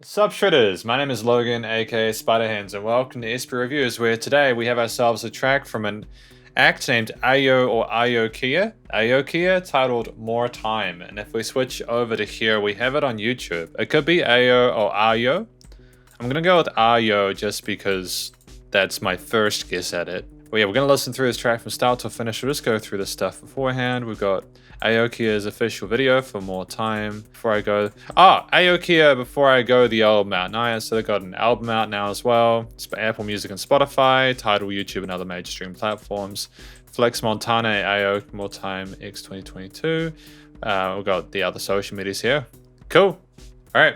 Sup Shredders, my name is Logan, aka Spiderhands, and welcome to SP Reviews, where today we have ourselves a track from an act named Ayo Kia, titled More Time. And if we switch over to here, we have it on YouTube. It could be Ayo or Ayo. I'm gonna go with Ayo just because that's my first guess at it. Well, yeah, we're gonna listen through this track from start to finish. We'll just go through this stuff beforehand. We've got Ayo Kia's official video for More Time. Before I go, Ayo Kia Before I Go, the album out now. So they've got an album out now as well. It's by Apple Music and Spotify, Tidal, YouTube, and other major stream platforms. Flex Montana, Ayo More Time X 2022. We've got the other social medias here. Cool. All right.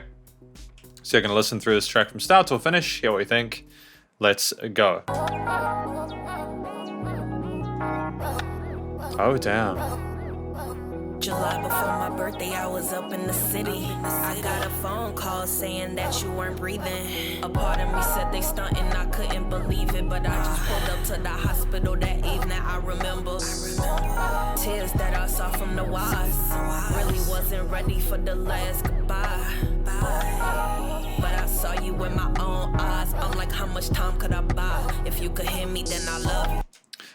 So you're gonna listen through this track from start to finish. Hear what you think. Let's go. Oh, damn. July before my birthday, I was up in the city. I got a phone call saying that you weren't breathing. A part of me said they stunting, I couldn't believe it. But I just pulled up to the hospital that evening, I remember. Tears that I saw from the wise. Really wasn't ready for the last goodbye. But I saw you in my own eyes. I'm like, how much time could I buy? If you could hear me, then I love you.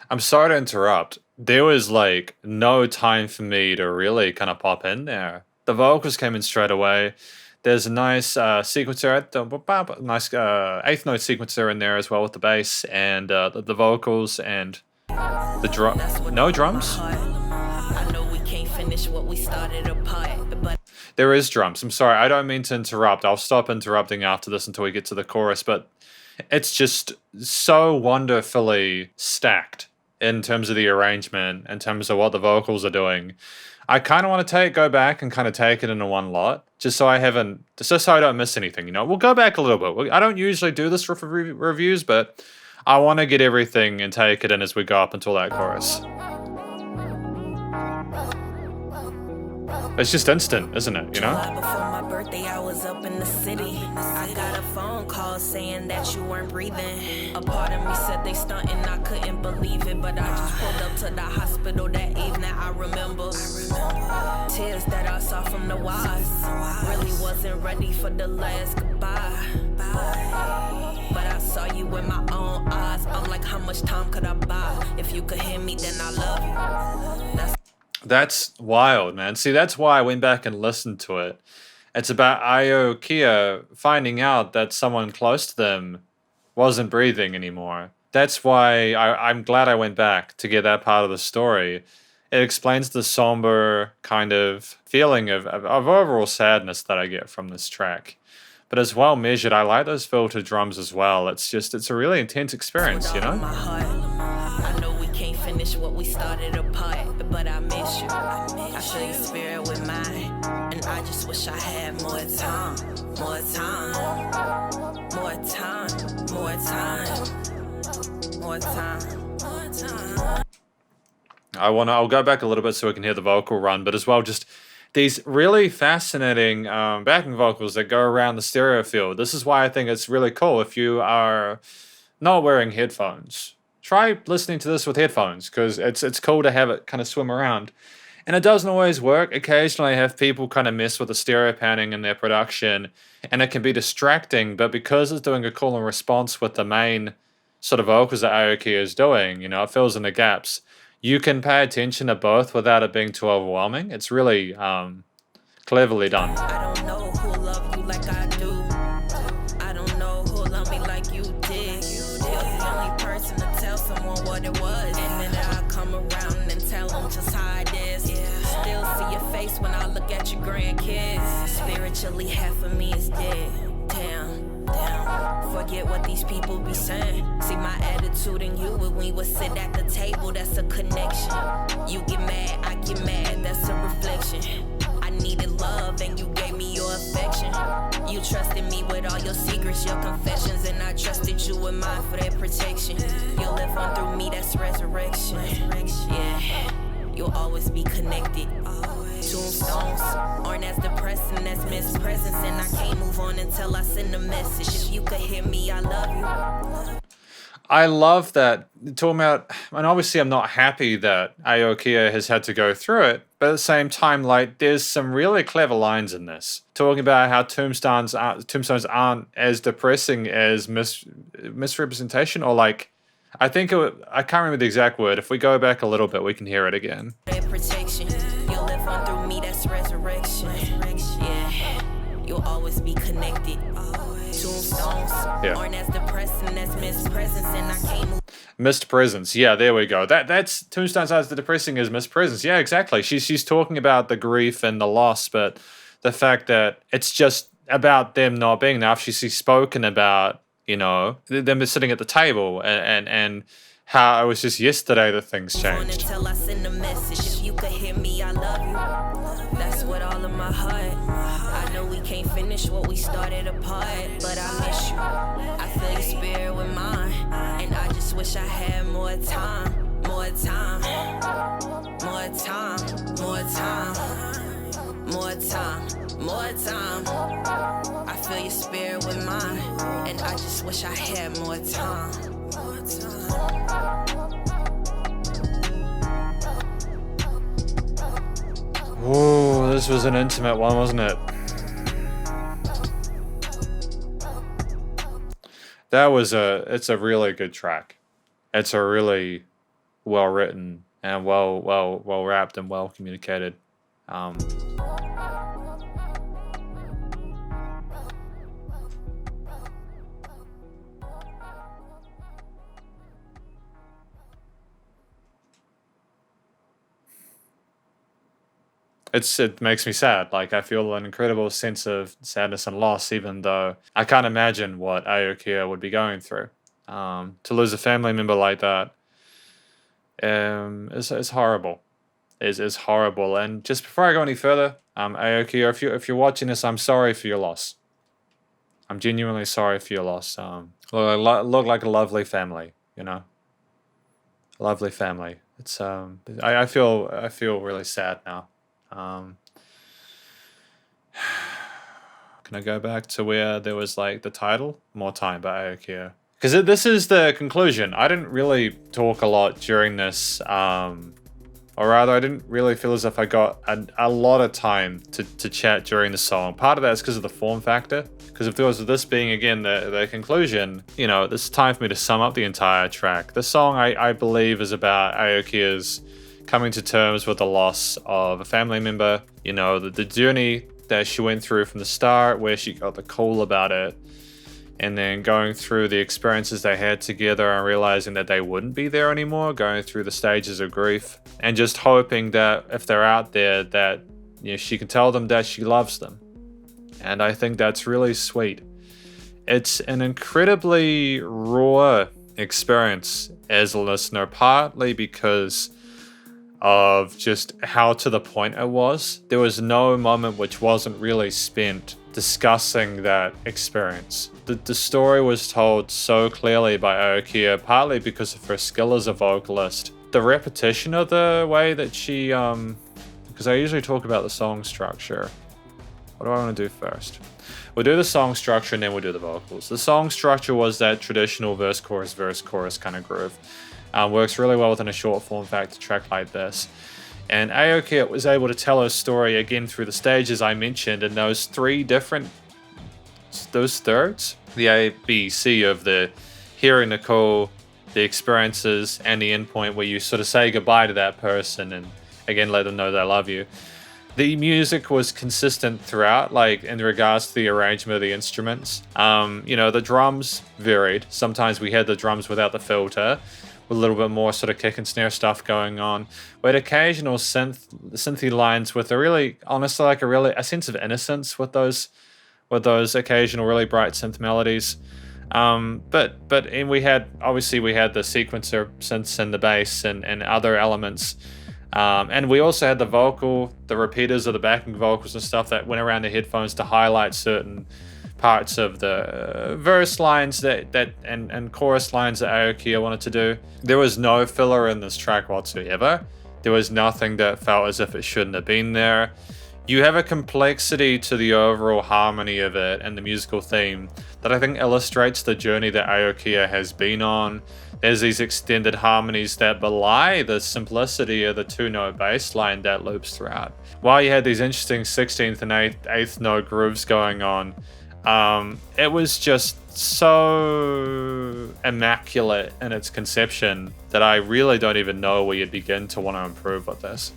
I'm sorry to interrupt. There was like no time for me to really kind of pop in there. The vocals came in straight away. There's a nice sequencer, nice eighth note sequencer in there as well with the bass and the vocals and the drum. No drums? I know we can't finish what we started apart, but there is drums. I'm sorry, I don't mean to interrupt. I'll stop interrupting after this until we get to the chorus, but it's just so wonderfully stacked in terms of the arrangement, in terms of what the vocals are doing. I kind of want to go back and kind of take it into one lot, just so I don't miss anything, you know? We'll go back a little bit. I don't usually do this for reviews, but I want to get everything and take it in as we go up until that chorus. It's just instant, isn't it, you know? Before my birthday, I was up in the city. I got a phone call saying that you weren't breathing. A part of me said they stunting, I couldn't believe it. But I just pulled up to the hospital that evening, I remember. Tears that I saw from the wise. Really wasn't ready for the last goodbye. But I saw you in my own eyes. I'm like, how much time could I buy? If you could hear me, then I love you. That's wild, man. See, that's why I went back and listened to it. It's about Ayo Kia finding out that someone close to them wasn't breathing anymore. That's why I'm glad I went back to get that part of the story. It explains the somber kind of feeling of overall sadness that I get from this track. But it's well measured. I like those filtered drums as well. It's a really intense experience, you know? I know we can't finish what we started apart, but I miss you. I feel your spirit with mine, and I just wish I had more time, more time, more time, more time, more time, more time. I'll go back a little bit so we can hear the vocal run, but as well just these really fascinating backing vocals that go around the stereo field. This is why I think it's really cool if you are not wearing headphones. Try listening to this with headphones, because it's cool to have it kind of swim around. And it doesn't always work. Occasionally I have people kind of mess with the stereo panning in their production, and it can be distracting, but because it's doing a cool response with the main sort of vocals that Ayo Kia is doing, you know, it fills in the gaps. You can pay attention to both without it being too overwhelming. It's really cleverly done. I don't know who love you like I do. I don't know who love me like you did. You're the only person to tell someone what it was. And then I come around and tell them just how it is. Still see your face when I look at your grandkids. Spiritually, half of me is dead. Damn. Forget what these people be saying. See my attitude in you when we would sit at the table, that's a connection. You get mad, I get mad, that's a reflection. I needed love and you gave me your affection. You trusted me with all your secrets, your confessions, and I trusted you with mine for that protection. You live on through me, that's resurrection. Yeah, you'll always be connected. Tombstones aren't as depressing as missed presence, and I can't move on until I send a message. If you could hear me, I love you. I love that. Talking about, and obviously I'm not happy that Ayo Kia has had to go through it, but at the same time, like, there's some really clever lines in this. Talking about how tombstones aren't as depressing as misrepresentation, or like, I think I can't remember the exact word. If we go back a little bit, we can hear it again. Protection. You'll live on through me, that's resurrection. Yeah, you'll always be connected. Tombstones aren't as depressing as missed presence, and I can't move. Missed presence. Yeah, there we go. That's tombstones aren't as depressing as missed presence. Yeah, exactly. She's talking about the grief and the loss, but the fact that it's just about them not being there. She's spoken about, you know, them sitting at the table and how it was just yesterday that things changed. Until I send a message, if you could hear me, I love you. That's what all of my heart. I know we can't finish what we started apart, but I miss you. I feel your spirit with mine, and I just wish I had more time, more time, more time, more time, more time, more time. I feel your spirit with mine, and I just wish I had more time. Ooh, this was an intimate one, wasn't it? It's a really good track. It's a really well written and well wrapped and well communicated. It makes me sad. Like, I feel an incredible sense of sadness and loss, even though I can't imagine what Ayo Kia would be going through. To lose a family member like that is horrible. Is horrible. And just before I go any further, Ayo Kia, if you're watching this, I'm sorry for your loss. I'm genuinely sorry for your loss. Look like a lovely family, you know. A lovely family. It's I feel really sad now. Can I go back to where there was like the title? More Time by Ayo Kia. Because this is the conclusion. I didn't really talk a lot during this, or rather I didn't really feel as if I got a lot of time to chat during the song. Part of that is because of the form factor. Because if there was this being again the conclusion, you know, this is time for me to sum up the entire track. The song I believe is about Ayo Kia's coming to terms with the loss of a family member, you know, the journey that she went through from the start, where she got the call about it, and then going through the experiences they had together and realizing that they wouldn't be there anymore, going through the stages of grief, and just hoping that if they're out there that, you know, she can tell them that she loves them. And I think that's really sweet. It's an incredibly raw experience as a listener, partly because of just how to the point it was. There was no moment which wasn't really spent discussing that experience. The story was told so clearly by Ayo Kia, partly because of her skill as a vocalist. The repetition of the way that she, because I usually talk about the song structure. What do I want to do first? We'll do the song structure and then we'll do the vocals. The song structure was that traditional verse, chorus kind of groove. Works really well within a short form factor track like this. And Ayo Kia was able to tell her story again through the stages I mentioned in those those thirds. The A, B, C of the hearing the call, the experiences, and the end point where you sort of say goodbye to that person and again let them know they love you. The music was consistent throughout, like in regards to the arrangement of the instruments. You know, the drums varied. Sometimes we had the drums without the filter, with a little bit more sort of kick and snare stuff going on. We had occasional synthy lines with a really, honestly, like a sense of innocence with those occasional really bright synth melodies. And we had the sequencer synths and the bass and other elements. And we also had the repeaters of the backing vocals and stuff that went around the headphones to highlight certain parts of the verse lines and chorus lines that Ayo Kia wanted to do. There was no filler in this track whatsoever. There was nothing that felt as if it shouldn't have been there. You have a complexity to the overall harmony of it and the musical theme that I think illustrates the journey that Ayo Kia has been on. There's these extended harmonies that belie the simplicity of the 2-note bass line that loops throughout. While you had these interesting 16th and 8th note grooves going on, it was just so immaculate in its conception that I really don't even know where you'd begin to want to improve with this.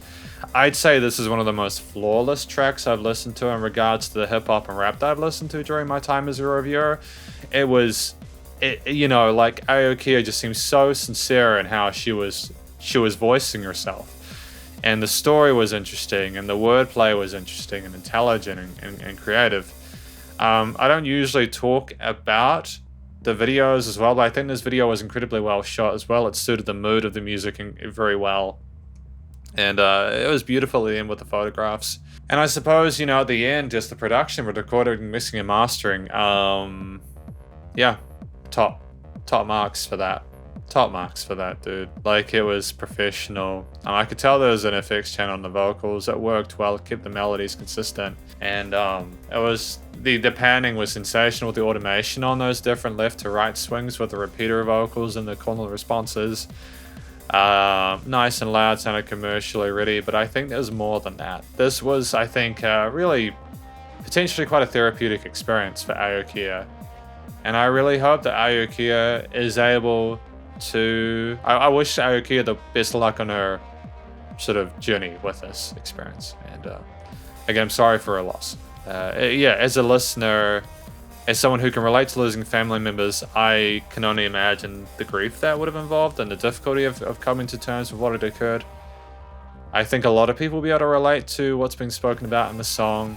I'd say this is one of the most flawless tracks I've listened to in regards to the hip hop and rap that I've listened to during my time as a reviewer. You know, like Ayo Kia just seems so sincere in how she was voicing herself, and the story was interesting, and the wordplay was interesting and intelligent and creative. I don't usually talk about the videos as well, but I think this video was incredibly well shot as well. It suited the mood of the music very well. And it was beautiful at the end with the photographs. And I suppose, you know, at the end, just the production with recording, mixing, and mastering. Yeah, top marks for that. Top marks for that, dude. Like, it was professional. I could tell there was an FX channel on the vocals. It worked well, it kept the melodies consistent. And it was, the panning was sensational with the automation on those different left to right swings with the repeater vocals and the corner responses. Nice and loud, sounded commercially ready, but I think there's more than that. This was, I think, really potentially quite a therapeutic experience for Ayo Kia. And I really hope that Ayo Kia is able to... I wish Ayo Kia the best of luck on her sort of journey with this experience. And again, I'm sorry for her loss. Yeah, as a listener, as someone who can relate to losing family members, I can only imagine the grief that would have involved and the difficulty of coming to terms with what had occurred. I think a lot of people will be able to relate to what's being spoken about in the song.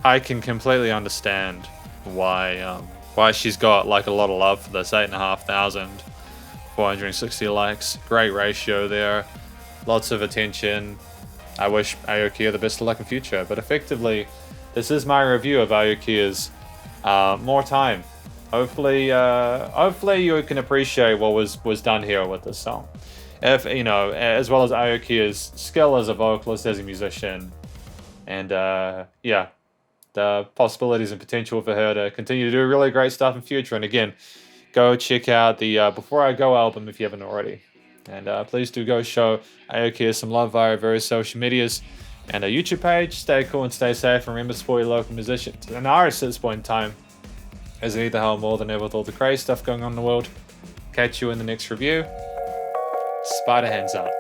I can completely understand why she's got like a lot of love for this. 8,500, 460 likes. Great ratio there. Lots of attention. I wish Ayo Kia the best of luck in future. But effectively, this is my review of Ayo Kia's More Time. Hopefully you can appreciate what was done here with this song. If you know, as well as Ayo Kia's skill as a vocalist, as a musician, and yeah, the possibilities and potential for her to continue to do really great stuff in future. And again, go check out the Before I Go album if you haven't already. And please do go show Ayo Kia some love via various social medias and a YouTube page. Stay cool and stay safe. And remember, support your local musicians and artists at this point in time, as they need the help more than ever with all the crazy stuff going on in the world. Catch you in the next review. Spiderhands out.